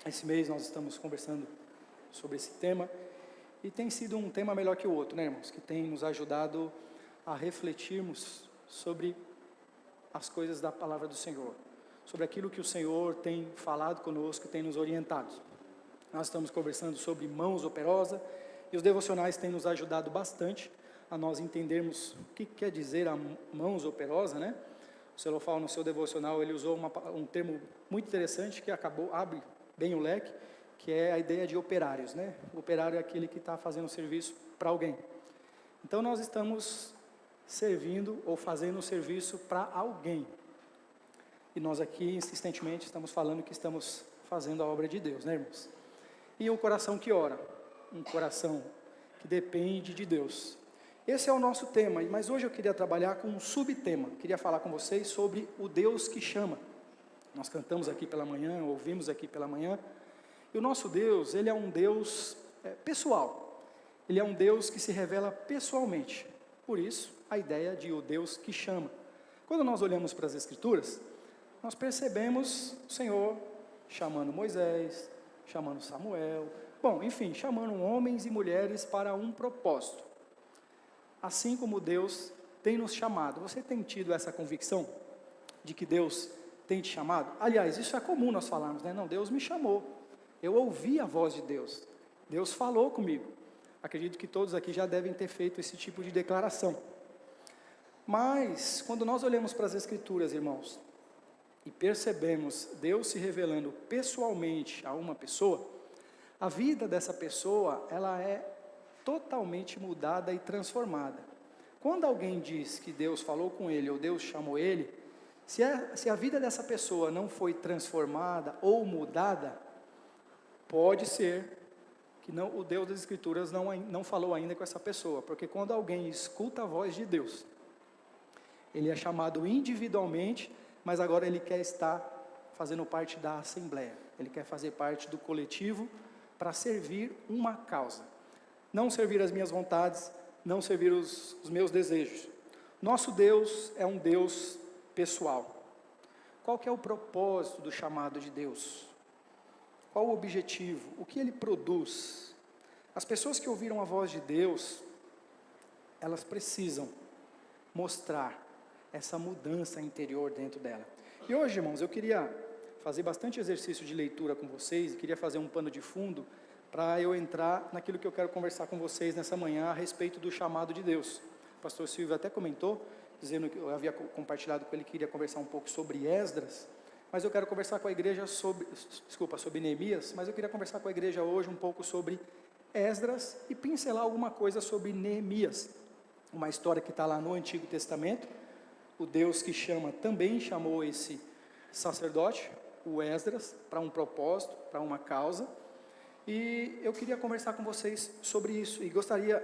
Esse mês nós estamos conversando sobre esse tema, e tem sido um tema melhor que o outro, né, irmãos? Que tem nos ajudado a refletirmos sobre as coisas da palavra do Senhor, sobre aquilo que o Senhor tem falado conosco e tem nos orientado. Nós estamos conversando sobre mãos operosas, e os devocionais têm nos ajudado bastante a nós entendermos o que quer dizer a mãos operosa, né? O Celofal, no seu devocional, ele usou um termo muito interessante que abre bem o leque, que é a ideia de operários, né? O operário é aquele que está fazendo um serviço para alguém. Então nós estamos servindo ou fazendo um serviço para alguém. E nós aqui, insistentemente, estamos falando que estamos fazendo a obra de Deus, né, irmãos? E um coração que ora, um coração que depende de Deus. Esse é o nosso tema, mas hoje eu queria trabalhar com um subtema. Queria falar com vocês sobre o Deus que chama. Nós cantamos aqui pela manhã, ouvimos aqui pela manhã. E o nosso Deus, ele é um Deus pessoal. Ele é um Deus que se revela pessoalmente. Por isso, a ideia de o Deus que chama. Quando nós olhamos para as Escrituras, nós percebemos o Senhor chamando Moisés, chamando Samuel, enfim, chamando homens e mulheres para um propósito. Assim como Deus tem nos chamado. Você tem tido essa convicção de que Deus tem te chamado? Aliás, isso é comum nós falarmos, né? Não, Deus me chamou. Eu ouvi a voz de Deus. Deus falou comigo. Acredito que todos aqui já devem ter feito esse tipo de declaração. Mas, quando nós olhamos para as Escrituras, irmãos, e percebemos Deus se revelando pessoalmente a uma pessoa, a vida dessa pessoa, ela é totalmente mudada e transformada. Quando alguém diz que Deus falou com ele, ou Deus chamou ele, se a vida dessa pessoa não foi transformada ou mudada, pode ser que o Deus das Escrituras não falou ainda com essa pessoa, porque quando alguém escuta a voz de Deus, ele é chamado individualmente, mas agora ele quer estar fazendo parte da assembleia, ele quer fazer parte do coletivo para servir uma causa. Não servir as minhas vontades, não servir os meus desejos. Nosso Deus é um Deus pessoal. Qual que é o propósito do chamado de Deus? Qual o objetivo? O que ele produz? As pessoas que ouviram a voz de Deus, elas precisam mostrar essa mudança interior dentro dela. E hoje, irmãos, eu queria fazer bastante exercício de leitura com vocês, queria fazer um pano de fundo para eu entrar naquilo que eu quero conversar com vocês nessa manhã a respeito do chamado de Deus. O pastor Silvio até comentou, dizendo que eu havia compartilhado com ele que queria conversar um pouco sobre Esdras, mas eu quero conversar com a igreja sobre Neemias, mas eu queria conversar com a igreja hoje um pouco sobre Esdras e pincelar alguma coisa sobre Neemias, uma história que está lá no Antigo Testamento. O Deus que chama também chamou esse sacerdote, o Esdras, para um propósito, para uma causa. E eu queria conversar com vocês sobre isso, e gostaria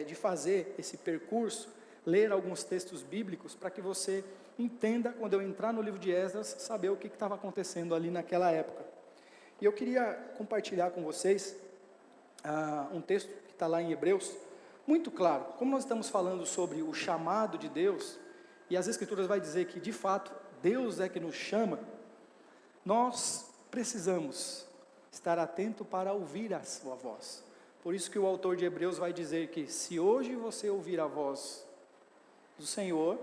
de fazer esse percurso, ler alguns textos bíblicos, para que você entenda, quando eu entrar no livro de Esdras, saber o que estava acontecendo ali naquela época. E eu queria compartilhar com vocês um texto que está lá em Hebreus, muito claro. Como nós estamos falando sobre o chamado de Deus, e as Escrituras vai dizer que, de fato, Deus é que nos chama, nós precisamos estar atento para ouvir a sua voz. Por isso que o autor de Hebreus vai dizer que, se hoje você ouvir a voz do Senhor,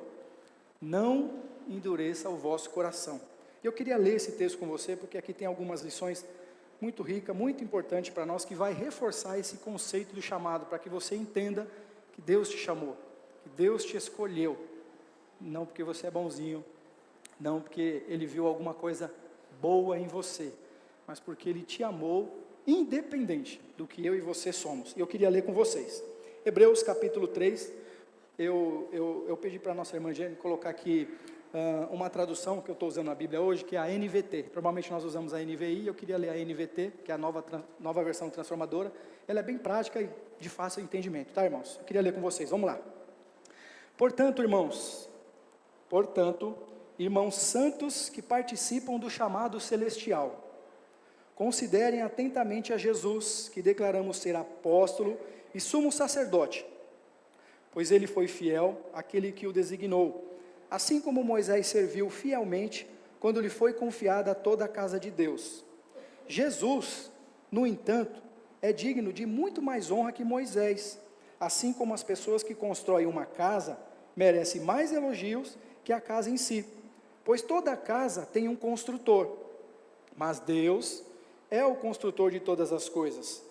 não endureça o vosso coração. Eu queria ler esse texto com você, porque aqui tem algumas lições muito ricas, muito importantes para nós, que vai reforçar esse conceito do chamado, para que você entenda que Deus te chamou, que Deus te escolheu, não porque você é bonzinho, não porque Ele viu alguma coisa boa em você, mas porque Ele te amou, independente do que eu e você somos. E eu queria ler com vocês, Hebreus capítulo 3, eu pedi para a nossa irmã Jenny colocar aqui uma tradução que eu estou usando na Bíblia hoje, que é a NVT, provavelmente nós usamos a NVI, eu queria ler a NVT, que é a nova versão transformadora, ela é bem prática e de fácil entendimento, tá, irmãos? Eu queria ler com vocês, vamos lá. Portanto, irmãos santos que participam do chamado celestial, considerem atentamente a Jesus, que declaramos ser apóstolo e sumo sacerdote, pois ele foi fiel àquele que o designou, assim como Moisés serviu fielmente quando lhe foi confiada toda a casa de Deus. Jesus, no entanto, é digno de muito mais honra que Moisés, assim como as pessoas que constroem uma casa merecem mais elogios que a casa em si, pois toda casa tem um construtor, mas Deus é o construtor de todas as coisas.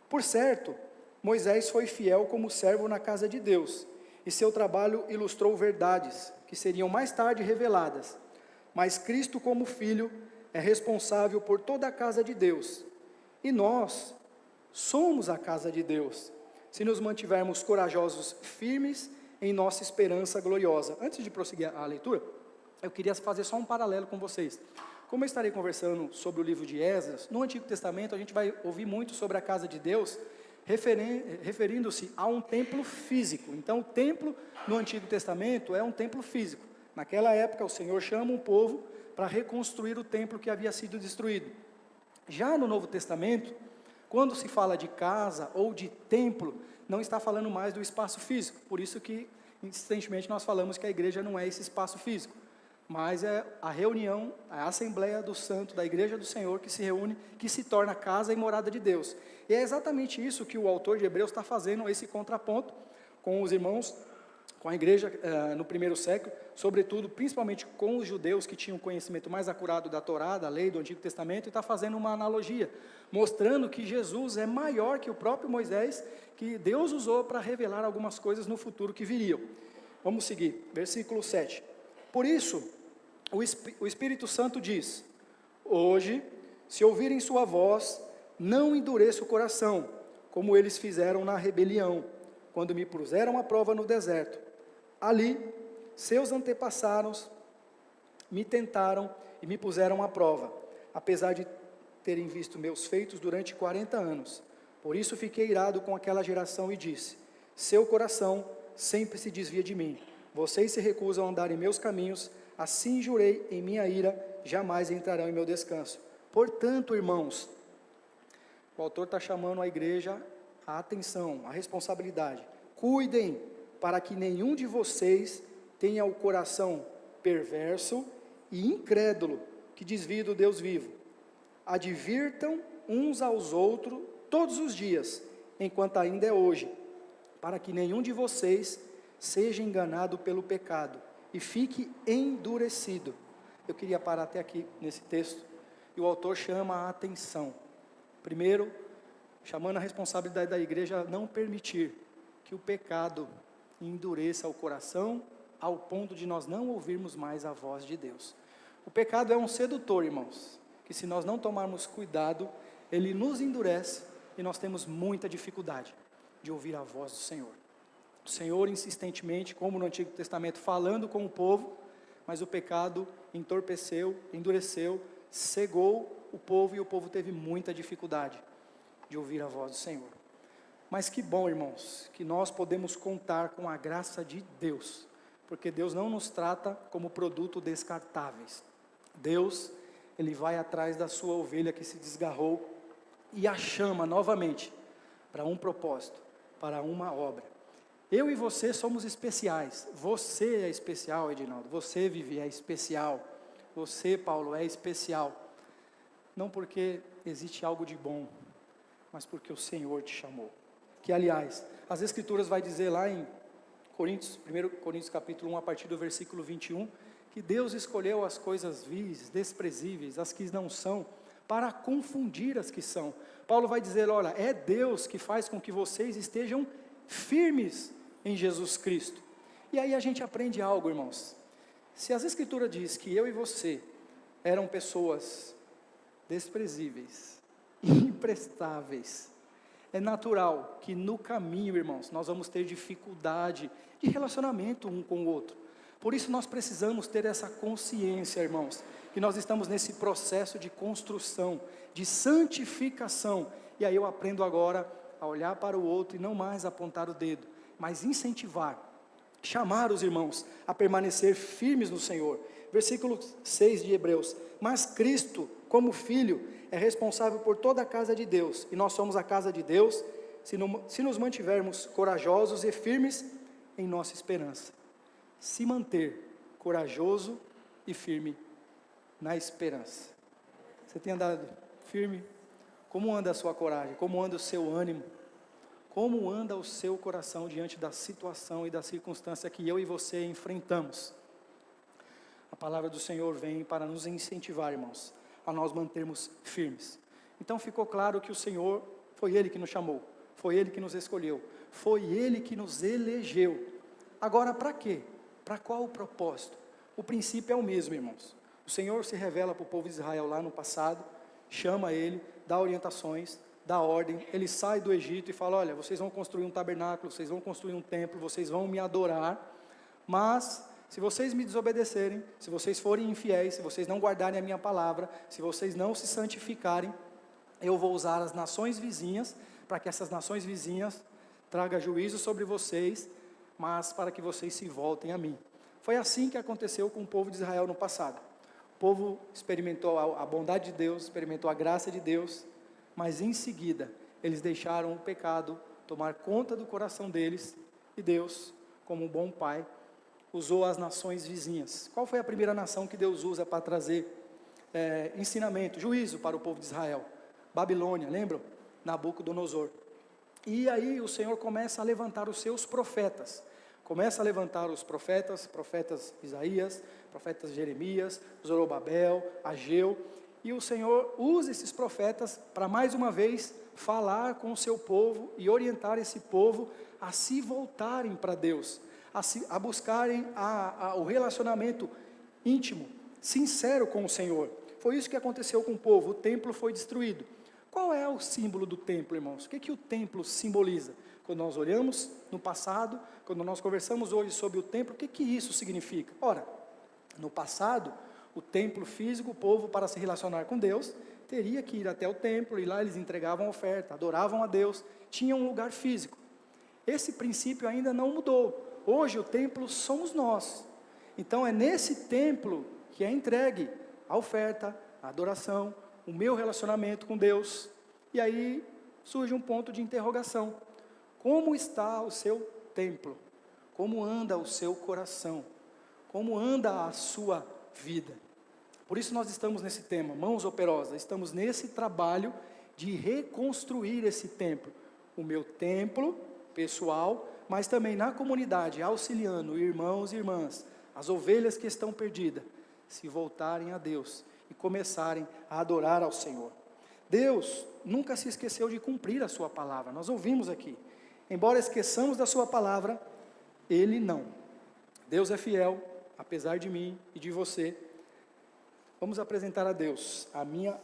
Por certo, Moisés foi fiel como servo na casa de Deus, e seu trabalho ilustrou verdades que seriam mais tarde reveladas. Mas Cristo, como Filho, é responsável por toda a casa de Deus. E nós somos a casa de Deus, se nos mantivermos corajosos, firmes em nossa esperança gloriosa. Antes de prosseguir a leitura, eu queria fazer só um paralelo com vocês. Como eu estarei conversando sobre o livro de Esdras, no Antigo Testamento a gente vai ouvir muito sobre a casa de Deus, referindo-se a um templo físico. Então o templo no Antigo Testamento é um templo físico. Naquela época o Senhor chama um povo para reconstruir o templo que havia sido destruído. Já no Novo Testamento, quando se fala de casa ou de templo, não está falando mais do espaço físico. Por isso que insistentemente nós falamos que a igreja não é esse espaço físico, mas é a reunião, a assembleia do santo, da igreja do Senhor, que se reúne, que se torna casa e morada de Deus. E é exatamente isso que o autor de Hebreus está fazendo, esse contraponto com os irmãos, com a igreja no primeiro século, sobretudo, principalmente com os judeus que tinham conhecimento mais acurado da Torá, da lei, do Antigo Testamento, e está fazendo uma analogia, mostrando que Jesus é maior que o próprio Moisés, que Deus usou para revelar algumas coisas no futuro que viriam. Vamos seguir, versículo 7. Por isso, o Espírito Santo diz: hoje, se ouvirem sua voz, não endureça o coração, como eles fizeram na rebelião, quando me puseram à prova no deserto. Ali, seus antepassados me tentaram e me puseram à prova, apesar de terem visto meus feitos durante 40 anos. Por isso fiquei irado com aquela geração e disse: seu coração sempre se desvia de mim. Vocês se recusam a andar em meus caminhos, assim jurei em minha ira, jamais entrarão em meu descanso. Portanto, irmãos, o autor está chamando a igreja a atenção, a responsabilidade. Cuidem para que nenhum de vocês tenha o coração perverso e incrédulo que desvia do Deus vivo. Advirtam uns aos outros todos os dias, enquanto ainda é hoje, para que nenhum de vocês seja enganado pelo pecado e fique endurecido. Eu queria parar até aqui nesse texto, e o autor chama a atenção. Primeiro, chamando a responsabilidade da igreja a não permitir que o pecado endureça o coração, ao ponto de nós não ouvirmos mais a voz de Deus. O pecado é um sedutor, irmãos, que se nós não tomarmos cuidado, ele nos endurece, e nós temos muita dificuldade de ouvir a voz do Senhor. O Senhor insistentemente, como no Antigo Testamento, falando com o povo, mas o pecado entorpeceu, endureceu, cegou o povo, e o povo teve muita dificuldade de ouvir a voz do Senhor. Mas que bom, irmãos, que nós podemos contar com a graça de Deus, porque Deus não nos trata como produto descartáveis. Deus, Ele vai atrás da sua ovelha que se desgarrou e a chama novamente para um propósito, para uma obra. Eu e você somos especiais. Você é especial, Edinaldo. Você, Vivi, é especial. Você, Paulo, é especial. Não porque existe algo de bom, mas porque o Senhor te chamou. Que, aliás, as Escrituras vai dizer lá em 1 Coríntios capítulo 1, a partir do versículo 21, que Deus escolheu as coisas vis, desprezíveis, as que não são, para confundir as que são. Paulo vai dizer, olha, é Deus que faz com que vocês estejam firmes em Jesus Cristo. E aí a gente aprende algo, irmãos. Se as Escrituras diz que eu e você eram pessoas desprezíveis, imprestáveis, é natural que no caminho, irmãos, nós vamos ter dificuldade de relacionamento um com o outro. Por isso nós precisamos ter essa consciência, irmãos, que nós estamos nesse processo de construção, de santificação. E aí eu aprendo agora a olhar para o outro e não mais apontar o dedo, mas incentivar, chamar os irmãos a permanecer firmes no Senhor. Versículo 6 de Hebreus: mas Cristo, como Filho, é responsável por toda a casa de Deus, e nós somos a casa de Deus, se nos mantivermos corajosos e firmes em nossa esperança. Se manter corajoso e firme na esperança. Você tem andado firme? Como anda a sua coragem? Como anda o seu ânimo? Como anda o seu coração diante da situação e da circunstância que eu e você enfrentamos? A palavra do Senhor vem para nos incentivar, irmãos, a nós mantermos firmes. Então ficou claro que o Senhor, foi Ele que nos chamou, foi Ele que nos escolheu, foi Ele que nos elegeu. Agora para quê? Para qual o propósito? O princípio é o mesmo, irmãos. O Senhor se revela para o povo de Israel lá no passado, chama ele, dá orientações, dá ordem, ele sai do Egito e fala, olha, vocês vão construir um tabernáculo, vocês vão construir um templo, vocês vão me adorar, mas se vocês me desobedecerem, se vocês forem infiéis, se vocês não guardarem a minha palavra, se vocês não se santificarem, eu vou usar as nações vizinhas, para que essas nações vizinhas tragam juízo sobre vocês, mas para que vocês se voltem a mim. Foi assim que aconteceu com o povo de Israel no passado. O povo experimentou a bondade de Deus, experimentou a graça de Deus, mas em seguida, eles deixaram o pecado tomar conta do coração deles, e Deus, como um bom pai, usou as nações vizinhas. Qual foi a primeira nação que Deus usa para trazer ensinamento, juízo para o povo de Israel? Babilônia, lembram? Nabucodonosor. E aí o Senhor começa a levantar os seus profetas. Começa a levantar os profetas Isaías, profetas Jeremias, Zorobabel, Ageu, e o Senhor usa esses profetas para mais uma vez falar com o seu povo e orientar esse povo a se voltarem para Deus, a buscarem o relacionamento íntimo, sincero com o Senhor. Foi isso que aconteceu com o povo, o templo foi destruído. Qual é o símbolo do templo, irmãos? O que o templo simboliza? Quando nós olhamos no passado, quando nós conversamos hoje sobre o templo, o que isso significa? Ora, no passado, o templo físico, o povo para se relacionar com Deus, teria que ir até o templo, e lá eles entregavam oferta, adoravam a Deus, tinham um lugar físico. Esse princípio ainda não mudou. Hoje o templo somos nós. Então é nesse templo que é entregue a oferta, a adoração, o meu relacionamento com Deus. E aí surge um ponto de interrogação. Como está o seu templo? Como anda o seu coração? Como anda a sua vida? Por isso nós estamos nesse tema, mãos operosas, estamos nesse trabalho de reconstruir esse templo. O meu templo pessoal, mas também na comunidade, auxiliando irmãos e irmãs, as ovelhas que estão perdidas, se voltarem a Deus e começarem a adorar ao Senhor. Deus nunca se esqueceu de cumprir a sua palavra, nós ouvimos aqui. Embora esqueçamos da sua palavra, Ele não. Deus é fiel, apesar de mim e de você. Vamos apresentar a Deus,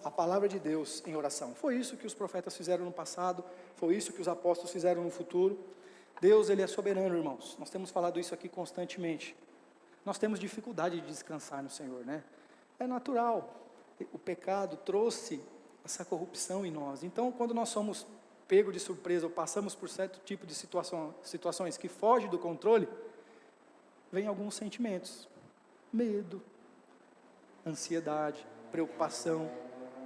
a palavra de Deus em oração. Foi isso que os profetas fizeram no passado, foi isso que os apóstolos fizeram no futuro. Deus, Ele é soberano, irmãos. Nós temos falado isso aqui constantemente. Nós temos dificuldade de descansar no Senhor, né? É natural. O pecado trouxe essa corrupção em nós. Então, quando nós somos pego de surpresa ou passamos por certo tipo de situações que fogem do controle, vem alguns sentimentos, medo, ansiedade, preocupação,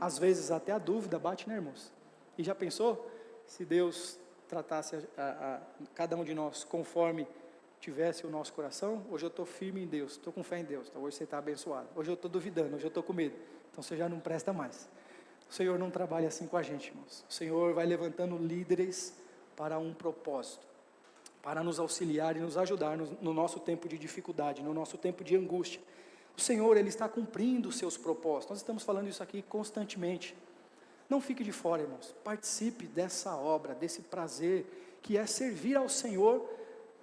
às vezes até a dúvida bate, né, irmãos? E já pensou se Deus tratasse cada um de nós conforme tivesse o nosso coração? Hoje eu estou firme em Deus, estou com fé em Deus, então hoje você está abençoado. Hoje eu estou duvidando, hoje eu estou com medo, então você já não presta mais. O Senhor não trabalha assim com a gente, irmãos. O Senhor vai levantando líderes para um propósito, para nos auxiliar e nos ajudar no nosso tempo de dificuldade, no nosso tempo de angústia. O Senhor, Ele está cumprindo os seus propósitos. Nós estamos falando isso aqui constantemente. Não fique de fora, irmãos. Participe dessa obra, desse prazer que é servir ao Senhor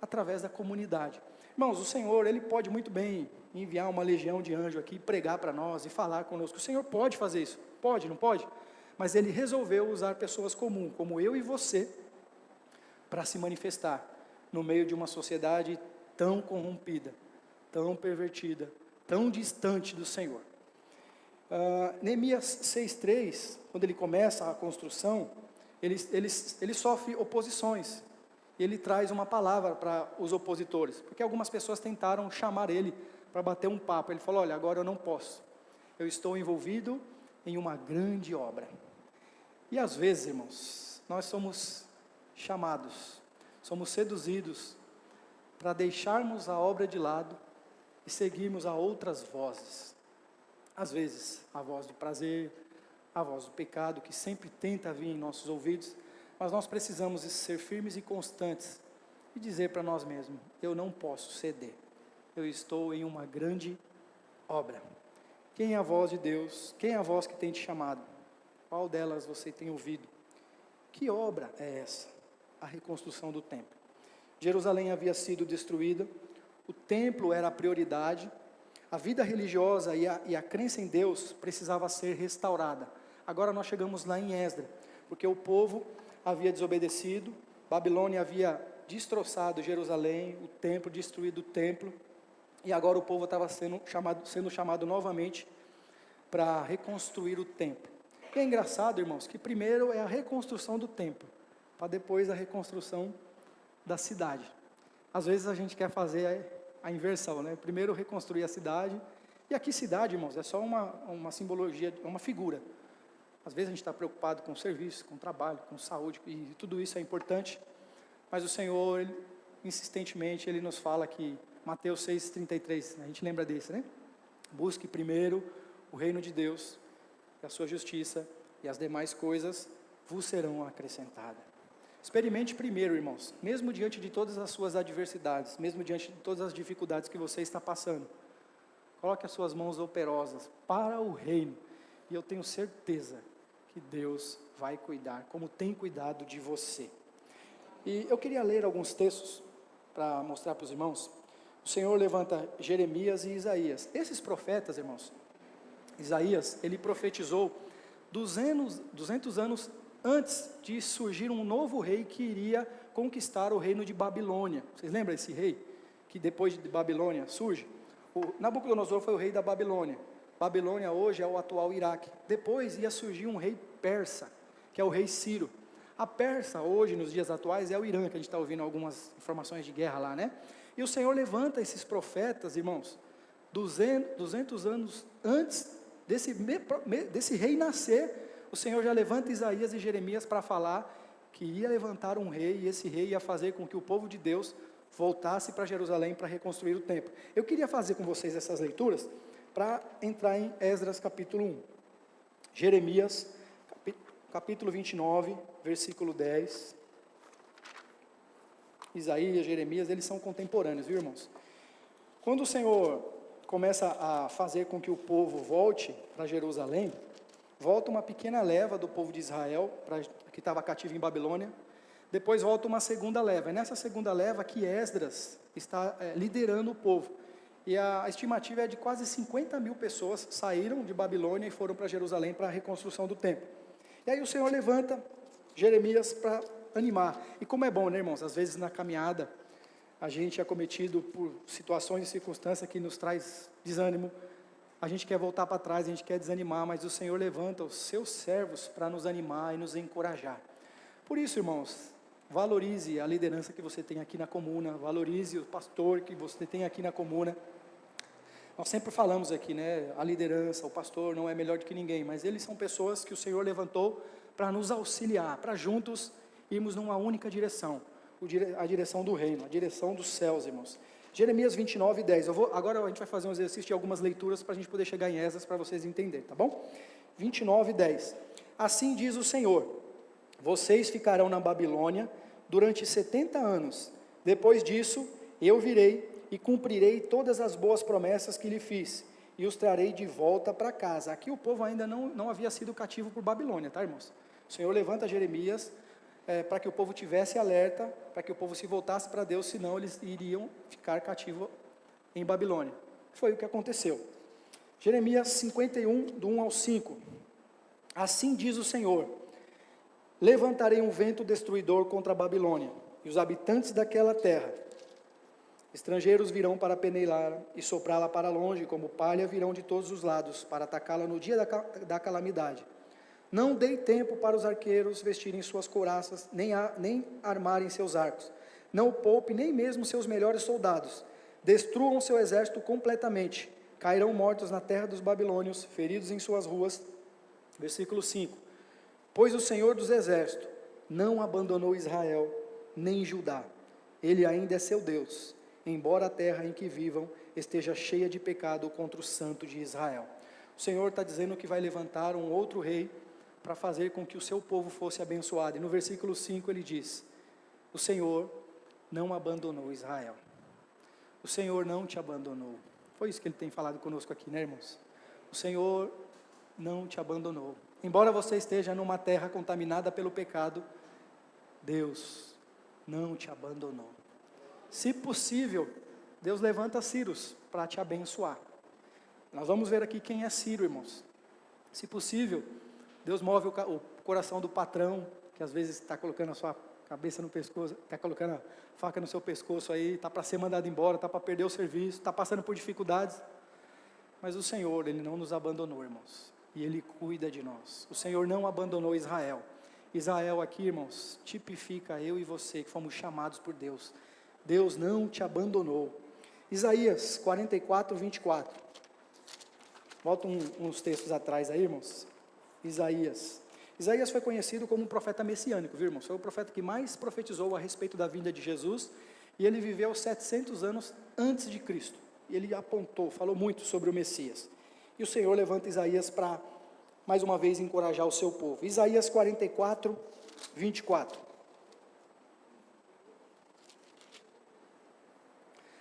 através da comunidade. Irmãos, o Senhor, Ele pode muito bem enviar uma legião de anjos aqui, pregar para nós e falar conosco. O Senhor pode fazer isso. Pode, não pode? Mas Ele resolveu usar pessoas comuns, como eu e você, para se manifestar no meio de uma sociedade tão corrompida, tão pervertida, tão distante do Senhor. Neemias 6,3, quando ele começa a construção, ele sofre oposições. Ele traz uma palavra para os opositores, porque algumas pessoas tentaram chamar ele para bater um papo. Ele falou, olha, agora eu não posso. Eu estou envolvido em uma grande obra. E às vezes, irmãos, nós somos chamados, somos seduzidos para deixarmos a obra de lado e seguirmos a outras vozes. Às vezes, a voz do prazer, a voz do pecado que sempre tenta vir em nossos ouvidos, mas nós precisamos ser firmes e constantes e dizer para nós mesmos: eu não posso ceder, eu estou em uma grande obra. Quem é a voz de Deus? Quem é a voz que tem te chamado? Qual delas você tem ouvido? Que obra é essa? A reconstrução do templo. Jerusalém havia sido destruída, o templo era a prioridade, a vida religiosa e a crença em Deus precisava ser restaurada. Agora nós chegamos lá em Esdras, porque o povo havia desobedecido, Babilônia havia destroçado Jerusalém, o templo, destruído o templo, e agora o povo estava sendo chamado novamente para reconstruir o templo. E é engraçado, irmãos, que primeiro é a reconstrução do templo, para depois a reconstrução da cidade. Às vezes a gente quer fazer a inversão, né? Primeiro reconstruir a cidade, e aqui cidade, irmãos, é só uma simbologia, uma figura. Às vezes a gente está preocupado com o serviço, com o trabalho, com saúde, e tudo isso é importante, mas o Senhor, insistentemente, Ele nos fala que, Mateus 6,33, a gente lembra desse, né? Busque primeiro o reino de Deus, e a sua justiça, e as demais coisas vos serão acrescentadas. Experimente primeiro, irmãos, mesmo diante de todas as suas adversidades, mesmo diante de todas as dificuldades que você está passando, coloque as suas mãos operosas para o reino, e eu tenho certeza que Deus vai cuidar, como tem cuidado de você. E eu queria ler alguns textos para mostrar para os irmãos. O Senhor levanta Jeremias e Isaías. Esses profetas, irmãos, Isaías, ele profetizou 200 anos antes de surgir um novo rei que iria conquistar o reino de Babilônia. Vocês lembram desse rei? Que depois de Babilônia surge? O Nabucodonosor foi o rei da Babilônia. Babilônia hoje é o atual Iraque. Depois ia surgir um rei persa, que é o rei Ciro. A Pérsia hoje, nos dias atuais, é o Irã, que a gente está ouvindo algumas informações de guerra lá, né? E o Senhor levanta esses profetas, irmãos, 200 anos antes desse rei nascer, o Senhor já levanta Isaías e Jeremias para falar que ia levantar um rei, e esse rei ia fazer com que o povo de Deus voltasse para Jerusalém para reconstruir o templo. Eu queria fazer com vocês essas leituras para entrar em Esdras capítulo 1. Jeremias, capítulo 29, versículo 10. Isaías, Jeremias, eles são contemporâneos, viu, irmãos? Quando o Senhor começa a fazer com que o povo volte para Jerusalém, volta uma pequena leva do povo de Israel, que estava cativo em Babilônia, depois volta uma segunda leva, é nessa segunda leva que Esdras está liderando o povo, e a estimativa é de quase 50 mil pessoas saíram de Babilônia e foram para Jerusalém para a reconstrução do templo. E aí o Senhor levanta Jeremias para animar, e como é bom, né, irmãos, às vezes na caminhada, a gente é acometido por situações e circunstâncias que nos traz desânimo, a gente quer voltar para trás, a gente quer desanimar, mas o Senhor levanta os seus servos para nos animar e nos encorajar. Por isso, irmãos, valorize a liderança que você tem aqui na comuna, valorize o pastor que você tem aqui na comuna. Nós sempre falamos aqui, né, a liderança, o pastor não é melhor do que ninguém, mas eles são pessoas que o Senhor levantou para nos auxiliar, para juntos irmos numa única direção, a direção do reino, a direção dos céus, irmãos. Jeremias 29, 10. Agora a gente vai fazer um exercício de algumas leituras para a gente poder chegar em Esdras para vocês entenderem, tá bom? 29, 10. Assim diz o Senhor: vocês ficarão na Babilônia durante 70 anos. Depois disso, eu virei e cumprirei todas as boas promessas que lhe fiz, e os trarei de volta para casa. Aqui o povo ainda não havia sido cativo por Babilônia, tá, irmãos? O Senhor levanta Jeremias para que o povo tivesse alerta, para que o povo se voltasse para Deus, senão eles iriam ficar cativos em Babilônia. Foi o que aconteceu. Jeremias 51, do 1 ao 5. Assim diz o Senhor: levantarei um vento destruidor contra a Babilônia, e os habitantes daquela terra, estrangeiros, virão para peneirar e soprá-la para longe, como palha virão de todos os lados, para atacá-la no dia da calamidade. Não dei tempo para os arqueiros vestirem suas couraças, nem armarem seus arcos. Não poupe nem mesmo seus melhores soldados. Destruam seu exército completamente. Cairão mortos na terra dos babilônios, feridos em suas ruas. Versículo 5. Pois o Senhor dos exércitos não abandonou Israel, nem Judá. Ele ainda é seu Deus, embora a terra em que vivam esteja cheia de pecado contra o Santo de Israel. O Senhor está dizendo que vai levantar um outro rei, para fazer com que o seu povo fosse abençoado. E no versículo 5 ele diz: o Senhor não abandonou Israel. O Senhor não te abandonou. Foi isso que ele tem falado conosco aqui, né, irmãos? O Senhor não te abandonou. Embora você esteja numa terra contaminada pelo pecado, Deus não te abandonou. Se possível, Deus levanta Círios para te abençoar. Nós vamos ver aqui quem é Ciro, irmãos. Se possível, Deus move o coração do patrão, que às vezes está colocando a sua cabeça no pescoço, está colocando a faca no seu pescoço aí, está para ser mandado embora, está para perder o serviço, está passando por dificuldades. Mas o Senhor, Ele não nos abandonou, irmãos. E Ele cuida de nós. O Senhor não abandonou Israel. Israel aqui, irmãos, tipifica eu e você, que fomos chamados por Deus. Deus não te abandonou. Isaías 44, 24. Volta uns textos atrás aí, irmãos. Isaías foi conhecido como um profeta messiânico, viu, irmãos? Foi o profeta que mais profetizou a respeito da vinda de Jesus, e ele viveu 700 anos antes de Cristo. E ele apontou, falou muito sobre o Messias. E o Senhor levanta Isaías para, mais uma vez, encorajar o seu povo. Isaías 44, 24.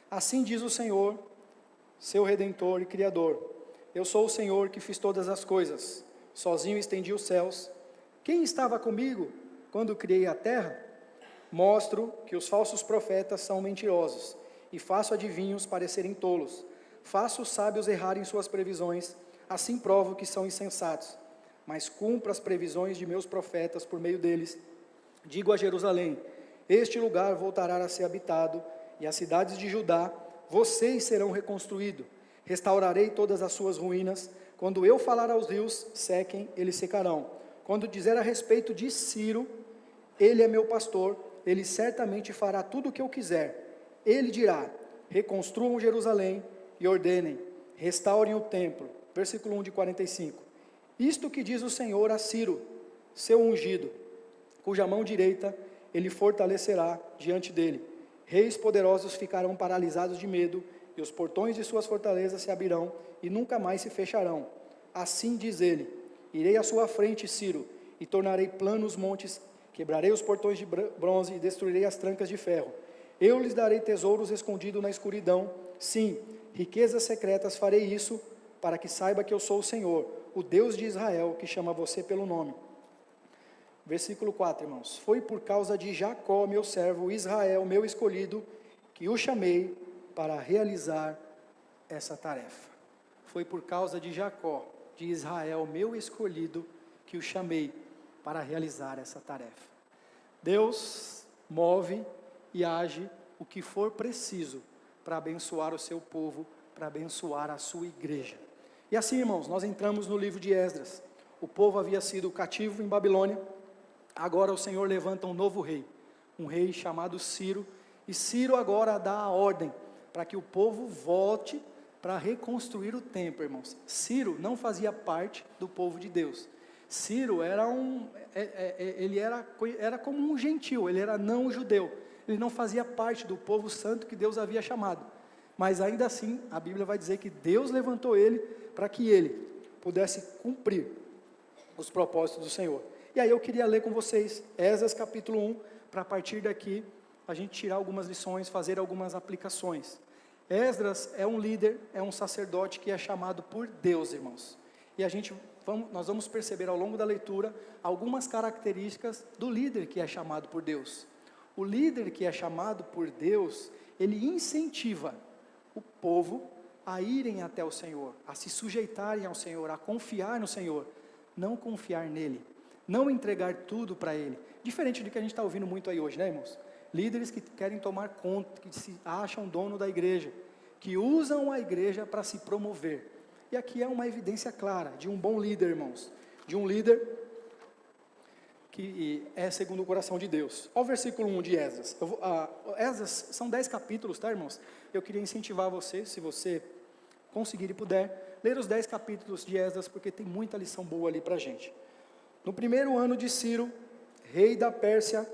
Assim diz o Senhor, seu Redentor e Criador: eu sou o Senhor que fiz todas as coisas, sozinho estendi os céus. Quem estava comigo quando criei a terra? Mostro que os falsos profetas são mentirosos, e faço adivinhos parecerem tolos. Faço os sábios errarem suas previsões, assim provo que são insensatos. Mas cumpro as previsões de meus profetas por meio deles. Digo a Jerusalém: este lugar voltará a ser habitado, e as cidades de Judá, vocês serão reconstruídos. Restaurarei todas as suas ruínas. Quando eu falar aos rios, sequem, eles secarão. Quando dizer a respeito de Ciro: ele é meu pastor, ele certamente fará tudo o que eu quiser. Ele dirá: reconstruam Jerusalém e ordenem, restaurem o templo. Versículo 1 de 45. Isto que diz o Senhor a Ciro, seu ungido, cuja mão direita ele fortalecerá diante dele. Reis poderosos ficarão paralisados de medo, e os portões de suas fortalezas se abrirão e nunca mais se fecharão. Assim diz ele: irei à sua frente, Ciro, e tornarei planos os montes, quebrarei os portões de bronze e destruirei as trancas de ferro. Eu lhes darei tesouros escondidos na escuridão, sim, riquezas secretas farei isso, para que saiba que eu sou o Senhor, o Deus de Israel, que chama você pelo nome. Versículo 4, irmãos. Foi por causa de Jacó, meu servo, Israel, meu escolhido, que o chamei para realizar essa tarefa. Foi por causa de Jacó, de Israel, meu escolhido, que o chamei para realizar essa tarefa. Deus move e age o que for preciso para abençoar o seu povo, para abençoar a sua igreja. E assim, irmãos, nós entramos no livro de Esdras. O povo havia sido cativo em Babilônia. Agora o Senhor levanta um novo rei, um rei chamado Ciro, e Ciro agora dá a ordem para que o povo volte para reconstruir o templo, irmãos. Ciro não fazia parte do povo de Deus. Ciro era era como um gentil, ele era não judeu. Ele não fazia parte do povo santo que Deus havia chamado. Mas ainda assim, a Bíblia vai dizer que Deus levantou ele para que ele pudesse cumprir os propósitos do Senhor. E aí eu queria ler com vocês Esdras capítulo 1, para a partir daqui a gente tirar algumas lições, fazer algumas aplicações. Esdras é um líder, é um sacerdote que é chamado por Deus, irmãos. E nós vamos perceber ao longo da leitura algumas características do líder que é chamado por Deus. O líder que é chamado por Deus, ele incentiva o povo a irem até o Senhor, a se sujeitarem ao Senhor, a confiar no Senhor, não confiar nele, não entregar tudo para ele. Diferente do que a gente está ouvindo muito aí hoje, né, irmãos? Líderes que querem tomar conta, que se acham dono da igreja, que usam a igreja para se promover. E aqui é uma evidência clara de um bom líder, irmãos, de um líder que é segundo o coração de Deus. Olha o versículo 1 de Esdras. Esdras são 10 capítulos, tá, irmãos? Eu queria incentivar você, se você conseguir e puder, ler os 10 capítulos de Esdras, porque tem muita lição boa ali para a gente. No primeiro ano de Ciro, rei da Pérsia,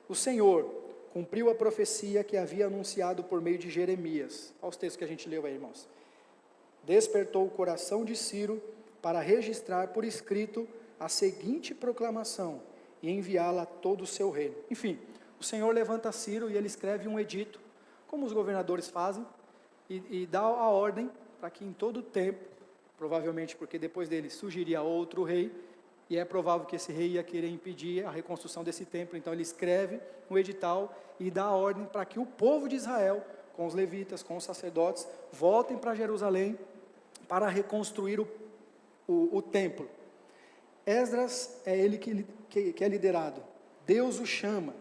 o Senhor cumpriu a profecia que havia anunciado por meio de Jeremias. Olha os textos que a gente leu aí, irmãos. Despertou o coração de Ciro para registrar por escrito a seguinte proclamação e enviá-la a todo o seu reino. Enfim, o Senhor levanta Ciro e ele escreve um edito, como os governadores fazem, e dá a ordem para que em todo o tempo, provavelmente porque depois dele surgiria outro rei, e é provável que esse rei ia querer impedir a reconstrução desse templo, então ele escreve um edital e dá a ordem para que o povo de Israel, com os levitas, com os sacerdotes, voltem para Jerusalém para reconstruir o templo. Esdras é ele que é liderado, Deus o chama.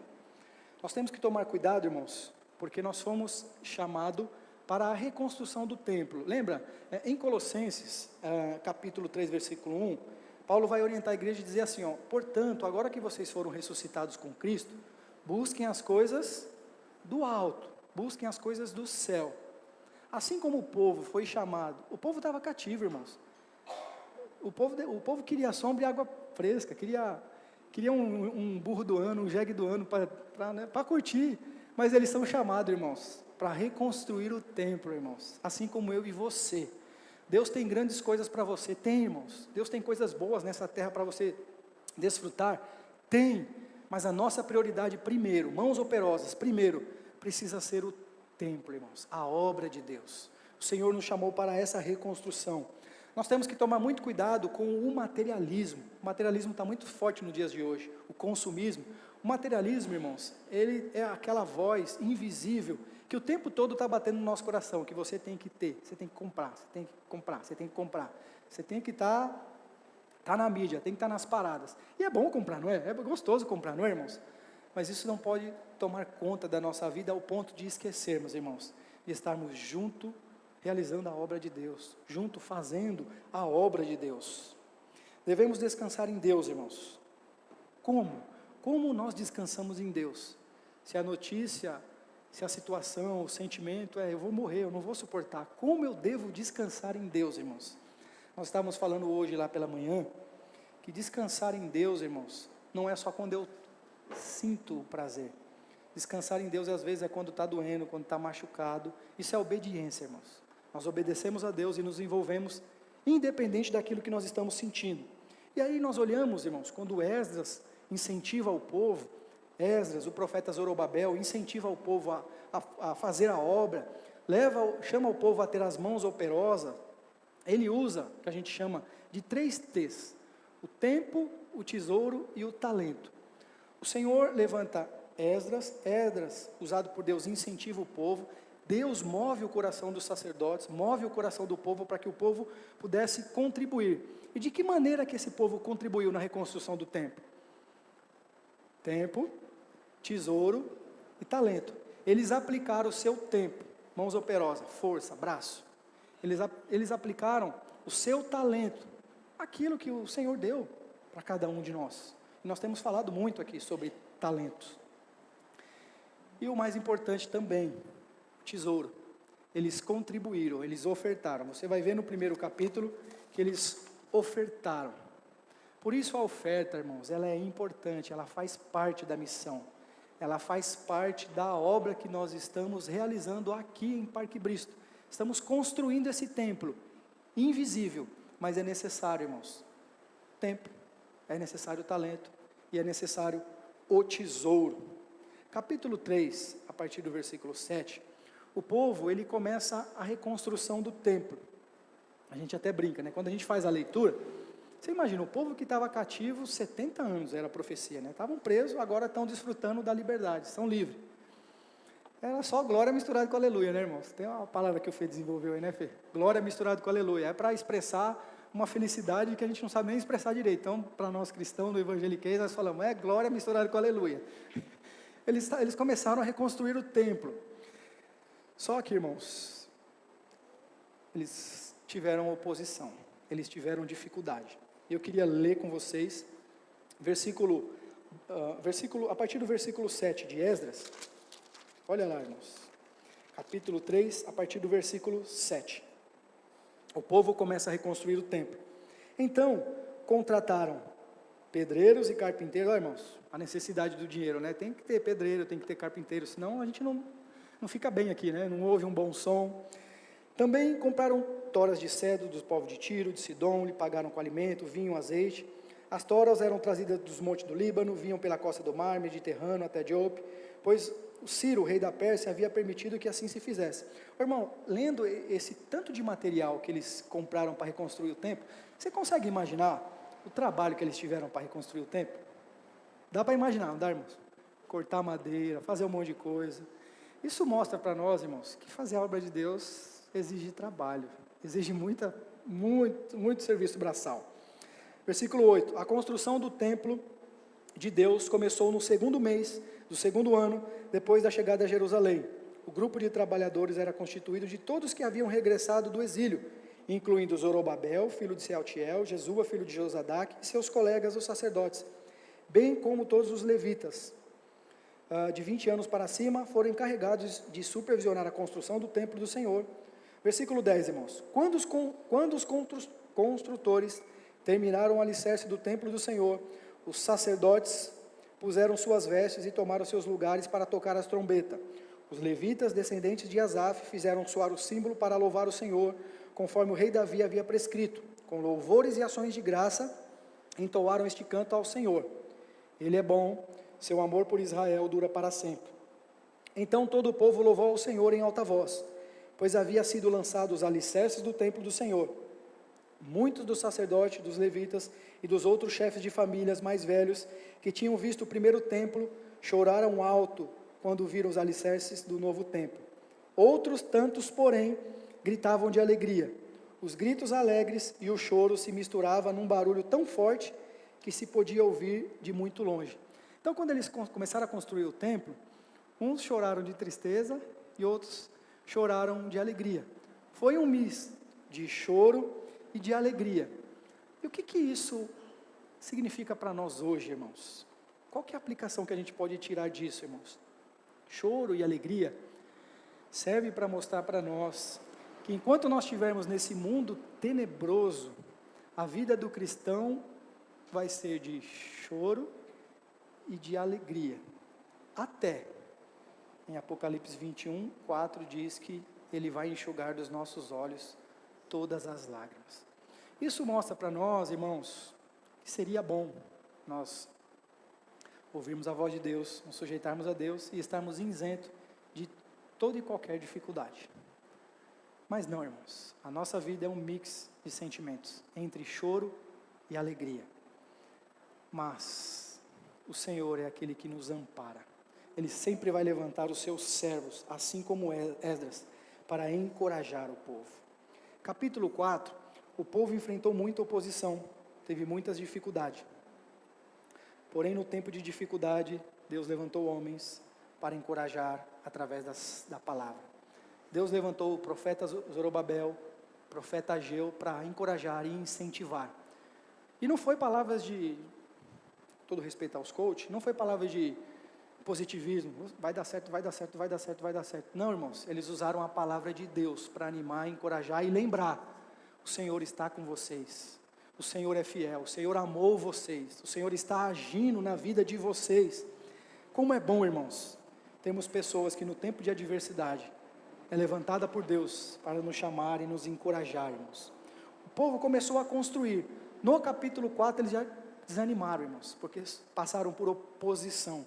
Nós temos que tomar cuidado, irmãos, porque nós fomos chamados para a reconstrução do templo. Lembra, em Colossenses, capítulo 3, versículo 1, Paulo vai orientar a igreja e dizer assim, portanto, agora que vocês foram ressuscitados com Cristo, busquem as coisas do alto, busquem as coisas do céu. Assim como o povo foi chamado, o povo estava cativo, irmãos. O povo queria sombra e água fresca, queria um burro do ano, um jegue do ano para curtir, mas eles são chamados, irmãos, para reconstruir o templo, irmãos, assim como eu e você. Deus tem grandes coisas para você, tem, irmãos. Deus tem coisas boas nessa terra para você desfrutar, tem, mas a nossa prioridade primeiro, mãos operosas, primeiro, precisa ser o templo, irmãos, a obra de Deus. O Senhor nos chamou para essa reconstrução. Nós temos que tomar muito cuidado com o materialismo. O materialismo está muito forte nos dias de hoje, o consumismo. O materialismo, irmãos, ele é aquela voz invisível que o tempo todo está batendo no nosso coração, que você tem que ter, você tem que comprar, você tem que comprar, você tem que comprar. Você tem que estar na mídia, tem que estar nas paradas. E é bom comprar, não é? É gostoso comprar, não é, irmãos? Mas isso não pode tomar conta da nossa vida ao ponto de esquecermos, irmãos, de estarmos junto, realizando a obra de Deus, junto fazendo a obra de Deus. Devemos descansar em Deus, irmãos. Como? Como nós descansamos em Deus? Se a notícia, se a situação, o sentimento eu vou morrer, eu não vou suportar. Como eu devo descansar em Deus, irmãos? Nós estávamos falando hoje lá pela manhã, que descansar em Deus, irmãos, não é só quando eu sinto o prazer. Descansar em Deus às vezes é quando está doendo, quando está machucado. Isso é obediência, irmãos. Nós obedecemos a Deus e nos envolvemos independente daquilo que nós estamos sentindo. E aí nós olhamos, irmãos, quando Esdras incentiva o povo, Esdras, o profeta Zorobabel, incentiva o povo a fazer a obra, chama o povo a ter as mãos operosas, ele usa, que a gente chama de 3 T's, o tempo, o tesouro e o talento. O Senhor levanta Esdras, usado por Deus, incentiva o povo, Deus move o coração dos sacerdotes, move o coração do povo para que o povo pudesse contribuir. E de que maneira que esse povo contribuiu na reconstrução do templo? Tempo, tesouro e talento. Eles aplicaram o seu tempo, mãos operosas, força, braço. Eles aplicaram o seu talento, aquilo que o Senhor deu para cada um de nós. E nós temos falado muito aqui sobre talentos. E o mais importante também, tesouro. Eles contribuíram, eles ofertaram. Você vai ver no primeiro capítulo que eles ofertaram. Por isso a oferta, irmãos, ela é importante, ela faz parte da missão. Ela faz parte da obra que nós estamos realizando aqui em Parque Bristo. Estamos construindo esse templo, invisível, mas é necessário, irmãos, tempo, é necessário talento e é necessário o tesouro. Capítulo 3, a partir do versículo 7, o povo, ele começa a reconstrução do templo. A gente até brinca, né? Quando a gente faz a leitura, você imagina, o povo que estava cativo, 70 anos era a profecia, né? Estavam presos, agora estão desfrutando da liberdade, estão livres. Era só glória misturada com aleluia, né, irmãos? Tem uma palavra que o Fê desenvolveu aí, né, Fê? Glória misturada com aleluia. É para expressar uma felicidade que a gente não sabe nem expressar direito. Então, para nós cristãos do evangeliquez, nós falamos, é glória misturada com aleluia. Eles começaram a reconstruir o templo. Só que, irmãos, eles tiveram oposição, eles tiveram dificuldade. Eu queria ler com vocês, a partir do versículo 7 de Esdras. Olha lá, irmãos, capítulo 3, a partir do versículo 7. O povo começa a reconstruir o templo. Então, contrataram pedreiros e carpinteiros. Olha, irmãos, a necessidade do dinheiro, né? Tem que ter pedreiro, tem que ter carpinteiro, senão a gente não fica bem aqui, né? Não ouve um bom som. Também compraram toras de cedro dos povos de Tiro, de Sidom, lhe pagaram com alimento, vinho, azeite. As toras eram trazidas dos montes do Líbano, vinham pela costa do mar Mediterrâneo até Jope, pois o Ciro, rei da Pérsia, havia permitido que assim se fizesse. Irmão, lendo esse tanto de material que eles compraram para reconstruir o templo, você consegue imaginar o trabalho que eles tiveram para reconstruir o templo? Dá para imaginar, não dá, irmãos? Cortar madeira, fazer um monte de coisa. Isso mostra para nós, irmãos, que fazer a obra de Deus exige trabalho, exige muito serviço braçal. Versículo 8, a construção do templo de Deus começou no segundo mês do segundo ano, depois da chegada a Jerusalém. O grupo de trabalhadores era constituído de todos que haviam regressado do exílio, incluindo Zorobabel, filho de Sealtiel, Jesua, filho de Josadaque, e seus colegas, os sacerdotes, bem como todos os levitas, de 20 anos para cima, foram encarregados de supervisionar a construção do templo do Senhor. Versículo 10, irmãos. Quando os construtores terminaram o alicerce do templo do Senhor, os sacerdotes puseram suas vestes e tomaram seus lugares para tocar as trombetas. Os levitas, descendentes de Asaf, fizeram soar o símbolo para louvar o Senhor, conforme o rei Davi havia prescrito. Com louvores e ações de graça, entoaram este canto ao Senhor. Ele é bom, seu amor por Israel dura para sempre. Então todo o povo louvou ao Senhor em alta voz, pois havia sido lançados os alicerces do templo do Senhor. Muitos dos sacerdotes, dos levitas e dos outros chefes de famílias mais velhos, que tinham visto o primeiro templo, choraram alto quando viram os alicerces do novo templo. Outros tantos, porém, gritavam de alegria. Os gritos alegres e o choro se misturavam num barulho tão forte que se podia ouvir de muito longe. Então, quando eles começaram a construir o templo, uns choraram de tristeza e outros choraram de alegria. Foi um misto de choro e de alegria. E o que isso significa para nós hoje, irmãos? Qual que é a aplicação que a gente pode tirar disso, irmãos? Choro e alegria serve para mostrar para nós que enquanto nós estivermos nesse mundo tenebroso, a vida do cristão vai ser de choro e de alegria. Até, em Apocalipse 21, 4 diz que Ele vai enxugar dos nossos olhos todas as lágrimas. Isso mostra para nós, irmãos, que seria bom nós ouvirmos a voz de Deus, nos sujeitarmos a Deus e estarmos isentos de toda e qualquer dificuldade. Mas não, irmãos, a nossa vida é um mix de sentimentos, entre choro e alegria. Mas o Senhor é aquele que nos ampara. Ele sempre vai levantar os seus servos, assim como Esdras, para encorajar o povo. Capítulo 4, o povo enfrentou muita oposição, teve muitas dificuldades. Porém, no tempo de dificuldade, Deus levantou homens para encorajar através da palavra. Deus levantou o profeta Zorobabel, o profeta Ageu, para encorajar e incentivar. E não foi palavras de, todo respeito aos coaches, não foi palavras de positivismo, vai dar certo, vai dar certo, vai dar certo, vai dar certo. Não, irmãos, eles usaram a palavra de Deus para animar, encorajar e lembrar: o Senhor está com vocês, o Senhor é fiel, o Senhor amou vocês, o Senhor está agindo na vida de vocês. Como é bom, irmãos, temos pessoas que no tempo de adversidade é levantada por Deus para nos chamar e nos encorajar, irmãos. O povo começou a construir. No capítulo 4 eles já desanimaram, irmãos, porque passaram por oposição.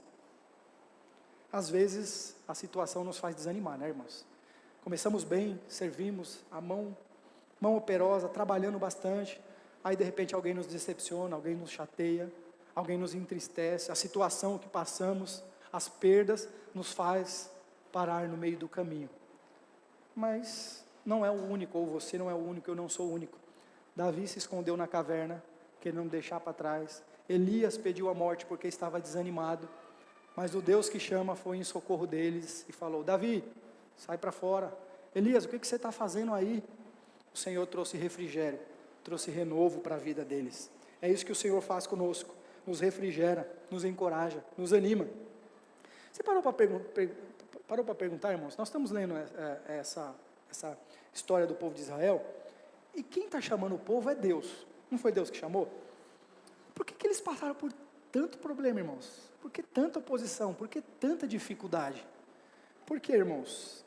Às vezes a situação nos faz desanimar, né, irmãos? Começamos bem, servimos, a mão operosa, trabalhando bastante, aí de repente alguém nos decepciona, alguém nos chateia, alguém nos entristece, a situação que passamos, as perdas, nos faz parar no meio do caminho. Mas não é o único, ou você não é o único, eu não sou o único. Davi se escondeu na caverna, querendo deixar para trás. Elias pediu a morte porque estava desanimado. Mas o Deus que chama foi em socorro deles e falou: Davi, sai para fora. Elias, o que você está fazendo aí? O Senhor trouxe refrigério, trouxe renovo para a vida deles. É isso que o Senhor faz conosco, nos refrigera, nos encoraja, nos anima. Você parou para perguntar, irmãos? Nós estamos lendo essa história do povo de Israel, e quem está chamando o povo é Deus. Não foi Deus que chamou? Por que eles passaram por tanto problema, irmãos? Por que tanta oposição? Por que tanta dificuldade? Por que, irmãos?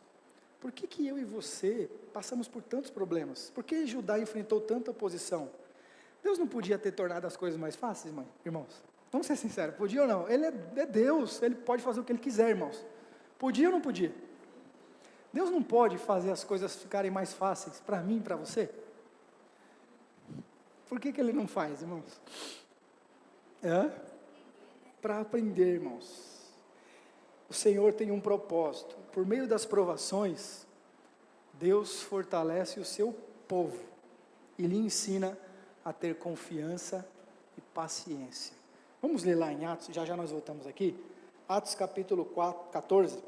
Por que eu e você passamos por tantos problemas? Por que Judá enfrentou tanta oposição? Deus não podia ter tornado as coisas mais fáceis, mãe, irmãos? Vamos ser sinceros, podia ou não? Ele é Deus, Ele pode fazer o que Ele quiser, irmãos. Podia ou não podia? Deus não pode fazer as coisas ficarem mais fáceis para mim e para você? Por que Ele não faz, irmãos? Para aprender, irmãos. O Senhor tem um propósito. Por meio das provações, Deus fortalece o seu povo e lhe ensina a ter confiança e paciência. Vamos ler lá em Atos, já nós voltamos aqui. Atos capítulo 14.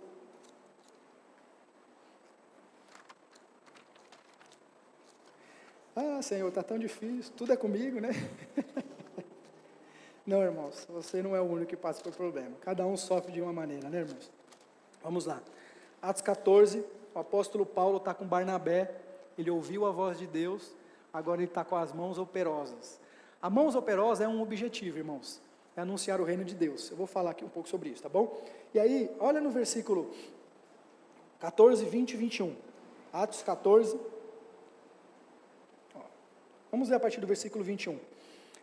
Senhor, está tão difícil, tudo é comigo, né? Não, irmãos, você não é o único que passa por problema. Cada um sofre de uma maneira, né, irmãos? Vamos lá. Atos 14, o apóstolo Paulo está com Barnabé, ele ouviu a voz de Deus, agora ele está com as mãos operosas. A mãos operosas é um objetivo, irmãos, é anunciar o reino de Deus. Eu vou falar aqui um pouco sobre isso, tá bom? E aí, olha no versículo 14, 20 e 21. Atos 14, vamos ler a partir do versículo 21.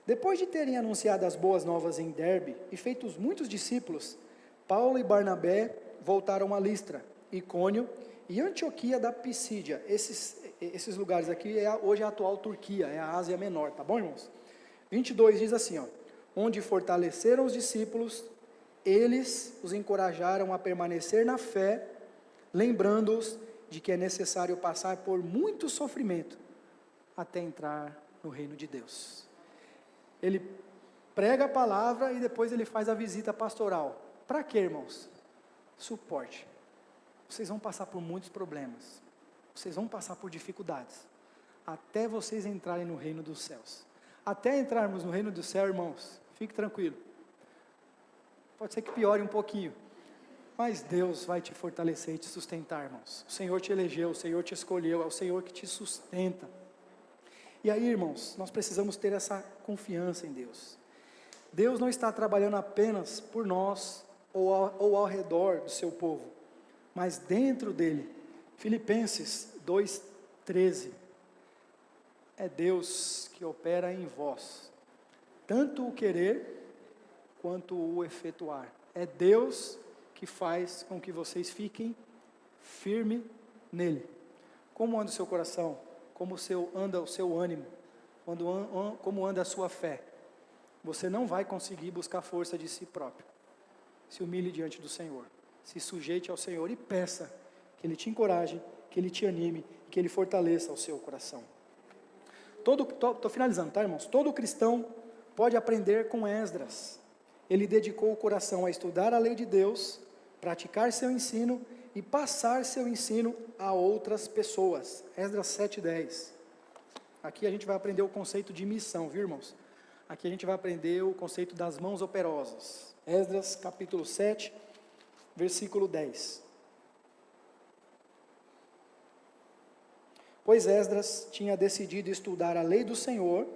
Depois de terem anunciado as boas novas em Derbe e feitos muitos discípulos, Paulo e Barnabé voltaram a Listra, Icônio e Antioquia da Pisídia. Esses lugares aqui hoje é a atual Turquia, é a Ásia Menor, tá bom, irmãos? 22 diz assim, onde fortaleceram os discípulos, eles os encorajaram a permanecer na fé, lembrando-os de que é necessário passar por muito sofrimento até entrar no reino de Deus. Ele prega a palavra e depois ele faz a visita pastoral. Para quê, irmãos? Suporte. Vocês vão passar por muitos problemas. Vocês vão passar por dificuldades. Até vocês entrarem no reino dos céus. Até entrarmos no reino do céu, irmãos, fique tranquilo. Pode ser que piore um pouquinho. Mas Deus vai te fortalecer e te sustentar, irmãos. O Senhor te elegeu, o Senhor te escolheu, é o Senhor que te sustenta. E aí, irmãos, nós precisamos ter essa confiança em Deus. Deus não está trabalhando apenas por nós ou ao redor do seu povo, mas dentro dele. Filipenses 2:13. É Deus que opera em vós, tanto o querer quanto o efetuar. É Deus que faz com que vocês fiquem firmes nele. Como anda o seu coração? Como anda o seu ânimo? Como anda a sua fé? Você não vai conseguir buscar força de si próprio. Se humilhe diante do Senhor. Se sujeite ao Senhor e peça que Ele te encoraje, que Ele te anime, que Ele fortaleça o seu coração. Estou finalizando, tá, irmãos? Todo cristão pode aprender com Esdras. Ele dedicou o coração a estudar a lei de Deus, praticar seu ensino e passar seu ensino a outras pessoas. Esdras 7:10. Aqui a gente vai aprender o conceito de missão, viu, irmãos? Aqui a gente vai aprender o conceito das mãos operosas. Esdras capítulo 7, versículo 10. Pois Esdras tinha decidido estudar a lei do Senhor.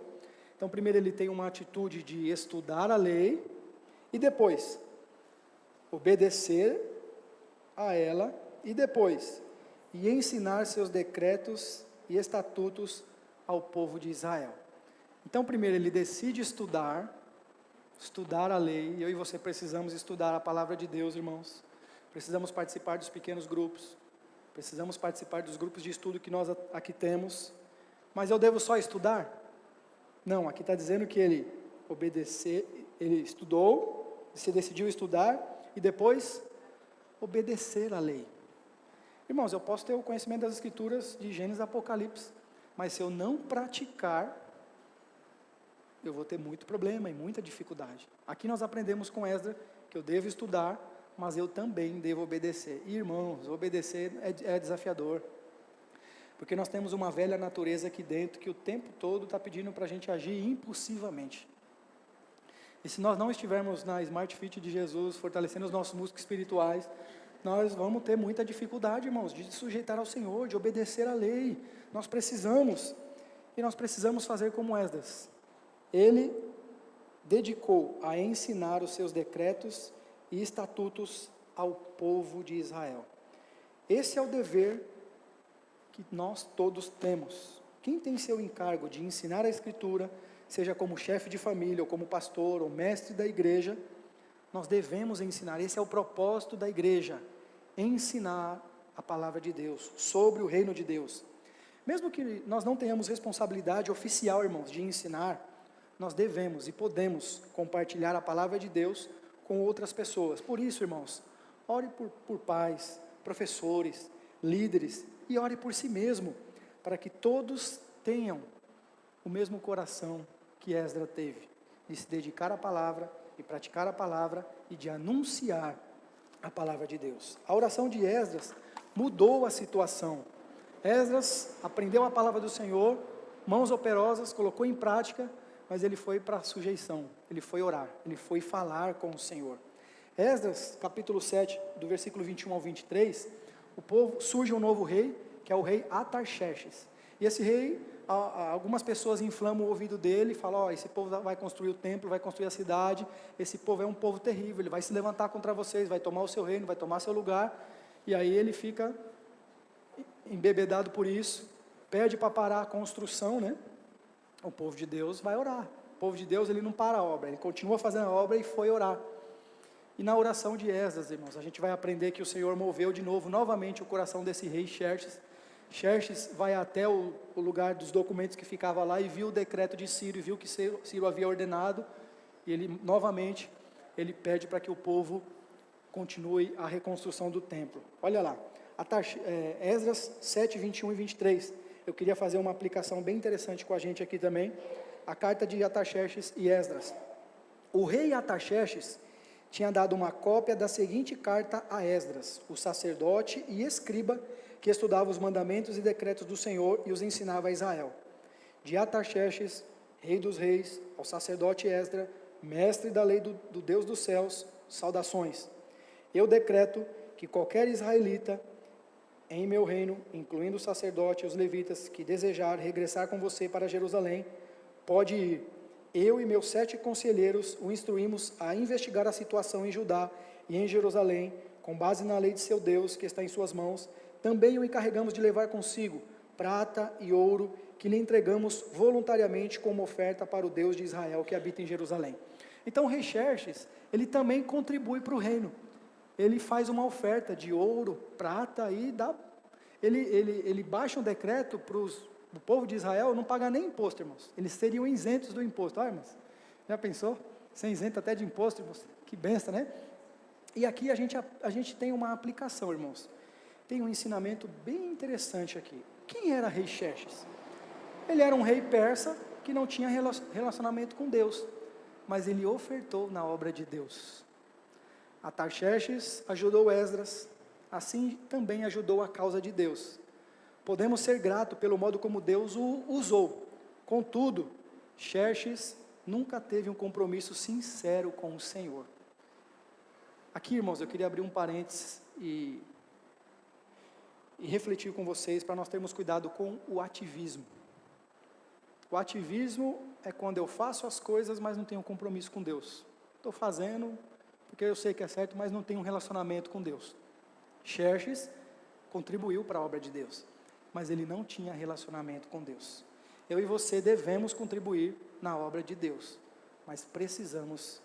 Então primeiro ele tem uma atitude de estudar a lei e depois obedecer a ela e depois ensinar seus decretos e estatutos ao povo de Israel. Então primeiro ele decide estudar a lei. Eu e você precisamos estudar a palavra de Deus, irmãos. Precisamos participar dos pequenos grupos. Precisamos participar dos grupos de estudo que nós aqui temos. Mas eu devo só estudar? Não, aqui está dizendo que ele estudou, se decidiu estudar e depois obedecer a lei. Irmãos, eu posso ter o conhecimento das Escrituras de Gênesis e Apocalipse, mas se eu não praticar, eu vou ter muito problema e muita dificuldade. Aqui nós aprendemos com Esdras que eu devo estudar, mas eu também devo obedecer. E, irmãos, obedecer é desafiador, porque nós temos uma velha natureza aqui dentro que o tempo todo está pedindo para a gente agir impulsivamente. E se nós não estivermos na Smart Fit de Jesus, fortalecendo os nossos músculos espirituais, nós vamos ter muita dificuldade, irmãos, de sujeitar ao Senhor, de obedecer à lei. Nós precisamos fazer como Esdras. Ele dedicou a ensinar os seus decretos e estatutos ao povo de Israel. Esse é o dever que nós todos temos. Quem tem seu encargo de ensinar a Escritura, seja como chefe de família, ou como pastor, ou mestre da igreja, nós devemos ensinar. Esse é o propósito da igreja, ensinar a palavra de Deus, sobre o reino de Deus. Mesmo que nós não tenhamos responsabilidade oficial, irmãos, de ensinar, nós devemos e podemos compartilhar a palavra de Deus com outras pessoas. Por isso, irmãos, ore por pais, professores, líderes, e ore por si mesmo, para que todos tenham o mesmo coração que Esdras teve, de se dedicar à palavra, e praticar a palavra, e de anunciar a palavra de Deus. A oração de Esdras mudou a situação. Esdras aprendeu a palavra do Senhor, mãos operosas, colocou em prática, mas ele foi para a sujeição, ele foi orar, ele foi falar com o Senhor. Esdras, capítulo 7, do versículo 21 ao 23, surge um novo rei, que é o rei Atarxerxes. E esse rei, algumas pessoas inflamam o ouvido dele, e falam, esse povo vai construir o templo, vai construir a cidade, esse povo é um povo terrível, ele vai se levantar contra vocês, vai tomar o seu reino, vai tomar seu lugar, e aí ele fica embebedado por isso, pede para parar a construção, né? O povo de Deus vai orar. O povo de Deus, ele não para a obra, ele continua fazendo a obra e foi orar. E na oração de Esdras, irmãos, a gente vai aprender que o Senhor moveu novamente o coração desse rei Xerxes. Xerxes vai até o lugar dos documentos que ficava lá e viu o decreto de Ciro, e viu que Ciro havia ordenado, e ele novamente, ele pede para que o povo continue a reconstrução do templo. Olha lá, Esdras 7, 21 e 23, eu queria fazer uma aplicação bem interessante com a gente aqui também, a carta de Atarxerxes e Esdras. O rei Atarxerxes tinha dado uma cópia da seguinte carta a Esdras, o sacerdote e escriba, que estudava os mandamentos e decretos do Senhor e os ensinava a Israel. De Atarxerxes, rei dos reis, ao sacerdote Esdras, mestre da lei do Deus dos céus, saudações. Eu decreto que qualquer israelita em meu reino, incluindo o sacerdote e os levitas, que desejar regressar com você para Jerusalém, pode ir. Eu e meus 7 conselheiros o instruímos a investigar a situação em Judá e em Jerusalém, com base na lei de seu Deus, que está em suas mãos. Também o encarregamos de levar consigo prata e ouro, que lhe entregamos voluntariamente como oferta para o Deus de Israel, que habita em Jerusalém. Então o rei Xerxes, ele também contribui para o reino. Ele faz uma oferta de ouro, prata, e ele baixa um decreto para o povo de Israel não pagar nem imposto, irmãos. Eles seriam isentos do imposto. Irmãos, já pensou? Ser isento até de imposto, irmãos? Que benção, né? E aqui a gente tem uma aplicação, irmãos. Tem um ensinamento bem interessante aqui. Quem era rei Xerxes? Ele era um rei persa que não tinha relacionamento com Deus, mas ele ofertou na obra de Deus. Atarxerxes ajudou Esdras, assim também ajudou a causa de Deus. Podemos ser gratos pelo modo como Deus o usou. Contudo, Xerxes nunca teve um compromisso sincero com o Senhor. Aqui, irmãos, eu queria abrir um parênteses e refletir com vocês, para nós termos cuidado com o ativismo. O ativismo é quando eu faço as coisas, mas não tenho compromisso com Deus. Estou fazendo porque eu sei que é certo, mas não tenho um relacionamento com Deus. Xerxes contribuiu para a obra de Deus, mas ele não tinha relacionamento com Deus. Eu e você devemos contribuir na obra de Deus, mas precisamos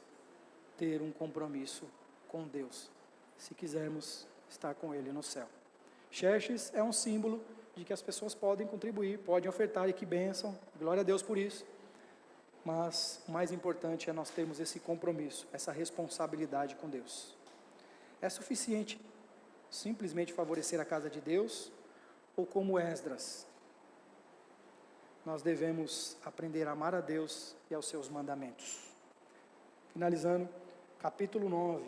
ter um compromisso com Deus, se quisermos estar com Ele no céu. Xerxes é um símbolo de que as pessoas podem contribuir, podem ofertar, e que bênção, glória a Deus por isso. Mas o mais importante é nós termos esse compromisso, essa responsabilidade com Deus. É suficiente simplesmente favorecer a casa de Deus, ou como Esdras, nós devemos aprender a amar a Deus e aos seus mandamentos. Finalizando, capítulo 9,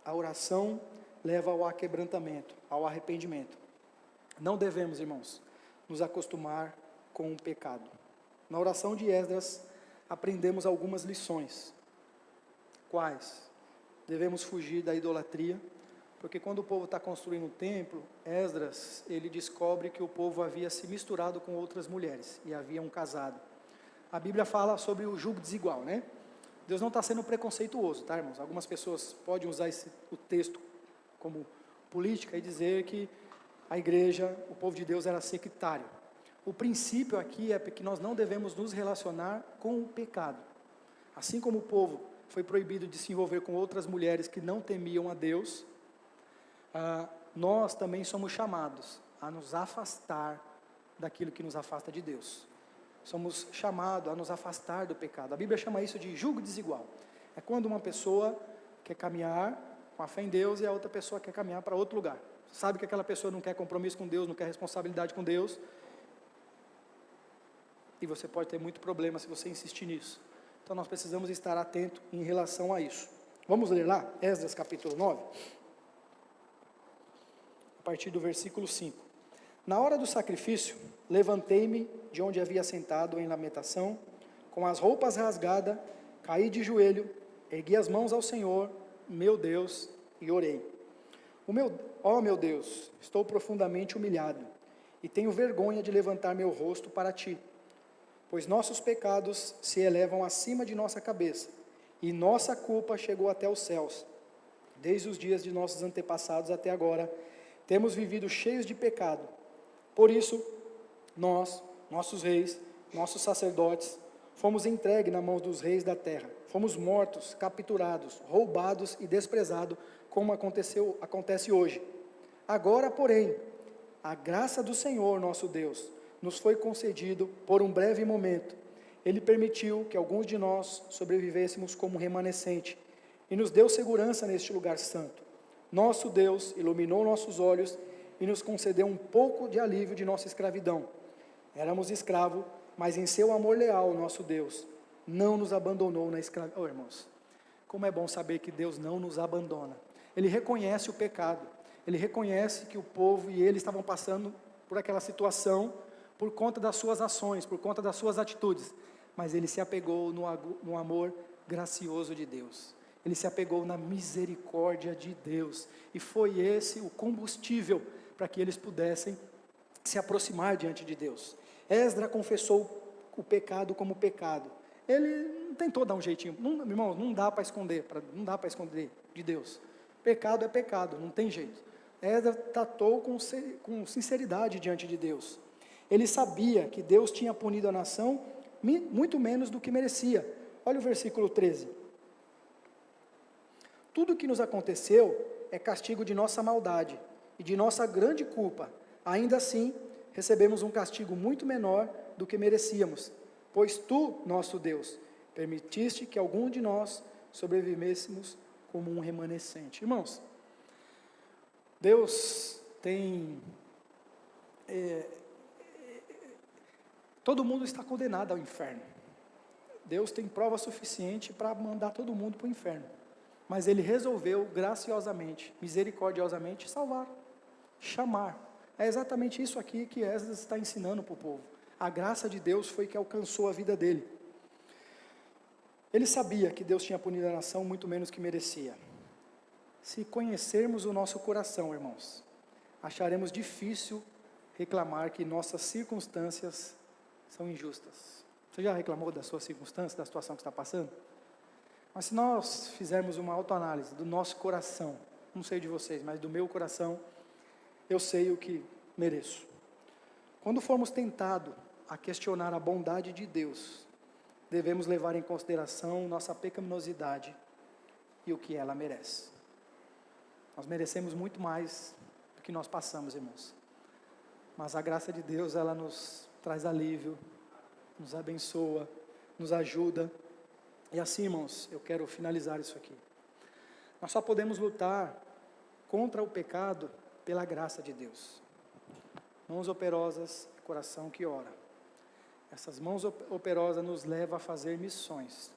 a oração leva ao aquebrantamento, ao arrependimento. Não devemos, irmãos, nos acostumar com o pecado. Na oração de Esdras, aprendemos algumas lições. Quais? Devemos fugir da idolatria, porque quando o povo está construindo o templo, Esdras, ele descobre que o povo havia se misturado com outras mulheres, e haviam casado. A Bíblia fala sobre o julgo desigual, né? Deus não está sendo preconceituoso, tá, irmãos? Algumas pessoas podem usar o texto como política e dizer que a igreja, o povo de Deus era sectário. O princípio aqui é que nós não devemos nos relacionar com o pecado. Assim como o povo foi proibido de se envolver com outras mulheres que não temiam a Deus, nós também somos chamados a nos afastar daquilo que nos afasta de Deus. Somos chamados a nos afastar do pecado. A Bíblia chama isso de jugo desigual. É quando uma pessoa quer caminhar com a fé em Deus e a outra pessoa quer caminhar para outro lugar. Sabe que aquela pessoa não quer compromisso com Deus, não quer responsabilidade com Deus. E você pode ter muito problema se você insistir nisso. Então nós precisamos estar atentos em relação a isso. Vamos ler lá, Esdras capítulo 9, a partir do versículo 5. Na hora do sacrifício, levantei-me de onde havia sentado em lamentação, com as roupas rasgadas, caí de joelho, ergui as mãos ao Senhor, meu Deus, e orei. Ó meu Deus, estou profundamente humilhado, e tenho vergonha de levantar meu rosto para ti, pois nossos pecados se elevam acima de nossa cabeça, e nossa culpa chegou até os céus. Desde os dias de nossos antepassados até agora, temos vivido cheios de pecado. Por isso, nós, nossos reis, nossos sacerdotes, fomos entregues na mão dos reis da terra. Fomos mortos, capturados, roubados e desprezados, como acontece hoje. Agora, porém, a graça do Senhor, nosso Deus, nos foi concedido por um breve momento. Ele permitiu que alguns de nós sobrevivêssemos como remanescente e nos deu segurança neste lugar santo. Nosso Deus iluminou nossos olhos e nos concedeu um pouco de alívio de nossa escravidão. Éramos escravos, mas em seu amor leal, nosso Deus não nos abandonou na escravidão. Irmãos, como é bom saber que Deus não nos abandona. Ele reconhece o pecado, ele reconhece que o povo e ele estavam passando por aquela situação, por conta das suas ações, por conta das suas atitudes, mas ele se apegou no amor gracioso de Deus, ele se apegou na misericórdia de Deus, e foi esse o combustível para que eles pudessem se aproximar diante de Deus. Esdras confessou o pecado como pecado, ele não tentou dar um jeitinho, irmãos, não dá para esconder de Deus, pecado é pecado, não tem jeito. Esdras tratou com sinceridade diante de Deus. Ele sabia que Deus tinha punido a nação muito menos do que merecia. Olha o versículo 13. Tudo o que nos aconteceu é castigo de nossa maldade e de nossa grande culpa. Ainda assim, recebemos um castigo muito menor do que merecíamos, pois tu, nosso Deus, permitiste que algum de nós sobrevivêssemos como um remanescente. Irmãos, Deus tem... todo mundo está condenado ao inferno. Deus tem prova suficiente para mandar todo mundo para o inferno. Mas Ele resolveu graciosamente, misericordiosamente, salvar, chamar. É exatamente isso aqui que Esdras está ensinando para o povo. A graça de Deus foi que alcançou a vida dele. Ele sabia que Deus tinha punido a nação muito menos que merecia. Se conhecermos o nosso coração, irmãos, acharemos difícil reclamar que nossas circunstâncias são injustas. Você já reclamou da sua circunstância, da situação que está passando? Mas se nós fizermos uma autoanálise do nosso coração, não sei de vocês, mas do meu coração, eu sei o que mereço. Quando formos tentados a questionar a bondade de Deus, devemos levar em consideração nossa pecaminosidade e o que ela merece. Nós merecemos muito mais do que nós passamos, irmãos. Mas a graça de Deus, ela nos traz alívio, nos abençoa, nos ajuda. E assim, irmãos, eu quero finalizar isso aqui. Nós só podemos lutar contra o pecado pela graça de Deus. Mãos operosas, coração que ora. Essas mãos operosas nos levam a fazer missões.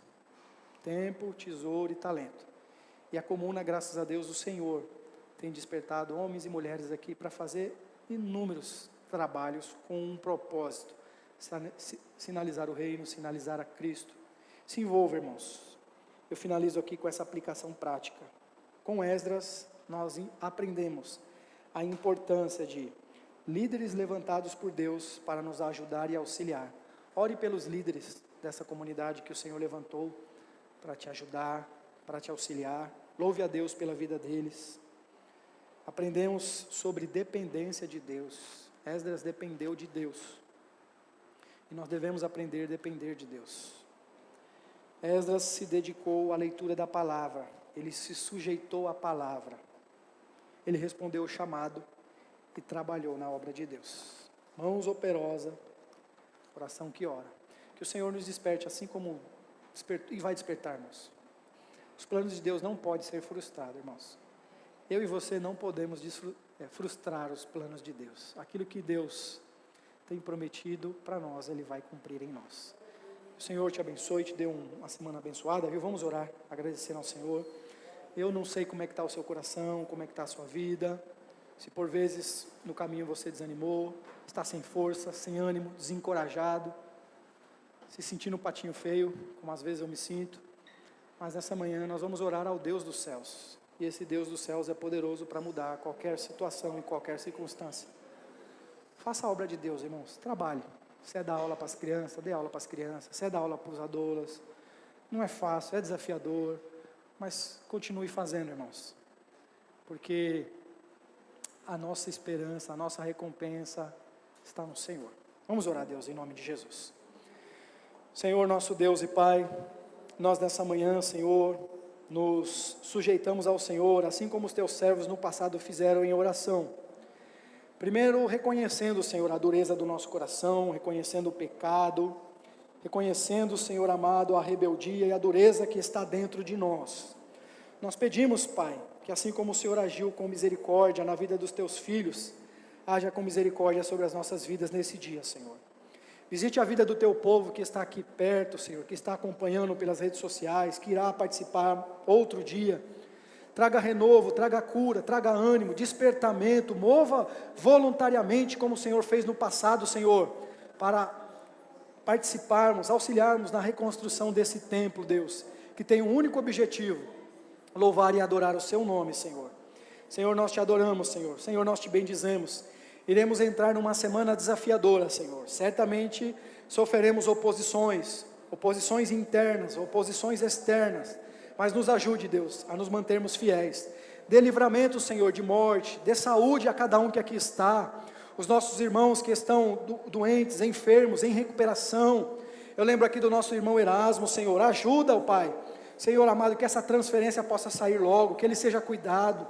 Tempo, tesouro e talento. E a comuna, graças a Deus, o Senhor tem despertado homens e mulheres aqui para fazer inúmeros trabalhos com um propósito. Sinalizar o reino, sinalizar a Cristo. Se envolva, irmãos. Eu finalizo aqui com essa aplicação prática. Com Esdras, nós aprendemos a importância de líderes levantados por Deus para nos ajudar e auxiliar. Ore pelos líderes dessa comunidade que o Senhor levantou para te ajudar, para te auxiliar. Louve a Deus pela vida deles. Aprendemos sobre dependência de Deus. Esdras dependeu de Deus. E nós devemos aprender a depender de Deus. Esdras se dedicou à leitura da palavra. Ele se sujeitou à palavra. Ele respondeu ao chamado e trabalhou na obra de Deus. Mãos operosa, coração que ora. Que o Senhor nos desperte, assim como despertou, e vai despertar-nos. Os planos de Deus não podem ser frustrados, irmãos. Eu e você não podemos frustrar os planos de Deus. Aquilo que Deus tem prometido para nós, Ele vai cumprir em nós. O Senhor te abençoe, te dê uma semana abençoada, viu? Vamos orar, agradecendo ao Senhor. Eu não sei como é que está o seu coração, como é que está a sua vida. Se por vezes no caminho você desanimou, está sem força, sem ânimo, desencorajado, se sentindo um patinho feio, como às vezes eu me sinto. Mas nessa manhã nós vamos orar ao Deus dos céus. E esse Deus dos céus é poderoso para mudar qualquer situação, em qualquer circunstância. Faça a obra de Deus, irmãos, trabalhe. Você dá aula para as crianças, dê aula para as crianças. Você dá aula para os adultos. Não é fácil, é desafiador. Mas continue fazendo, irmãos. Porque a nossa esperança, a nossa recompensa está no Senhor. Vamos orar a Deus em nome de Jesus. Senhor, nosso Deus e Pai, nós nessa manhã, Senhor, nos sujeitamos ao Senhor, assim como os teus servos no passado fizeram em oração. Primeiro, reconhecendo, Senhor, a dureza do nosso coração, reconhecendo o pecado, reconhecendo, Senhor amado, a rebeldia e a dureza que está dentro de nós. Nós pedimos, Pai, que assim como o Senhor agiu com misericórdia na vida dos teus filhos, haja com misericórdia sobre as nossas vidas nesse dia, Senhor. Visite a vida do teu povo que está aqui perto, Senhor, que está acompanhando pelas redes sociais, que irá participar outro dia. Traga renovo, traga cura, traga ânimo, despertamento, mova voluntariamente como o Senhor fez no passado, Senhor, para participarmos, auxiliarmos na reconstrução desse templo, Deus, que tem um único objetivo, louvar e adorar o seu nome, Senhor. Senhor, nós te adoramos, Senhor. Senhor, nós te bendizemos. Iremos entrar numa semana desafiadora, Senhor. Certamente sofreremos oposições internas, oposições externas. Mas nos ajude, Deus, a nos mantermos fiéis. Dê livramento, Senhor, de morte. Dê saúde a cada um que aqui está. Os nossos irmãos que estão doentes, enfermos, em recuperação. Eu lembro aqui do nosso irmão Erasmo, Senhor. Ajuda, ó Pai. Senhor amado, que essa transferência possa sair logo, que ele seja cuidado.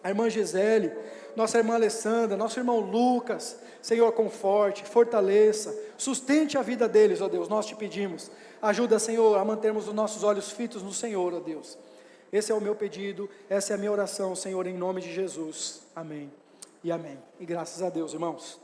A irmã Gisele, nossa irmã Alessandra, nosso irmão Lucas, Senhor, conforte, fortaleça, sustente a vida deles, ó Deus, nós te pedimos. Ajuda, Senhor, a mantermos os nossos olhos fitos no Senhor, ó Deus. Esse é o meu pedido, essa é a minha oração, Senhor, em nome de Jesus. Amém e amém. E graças a Deus, irmãos.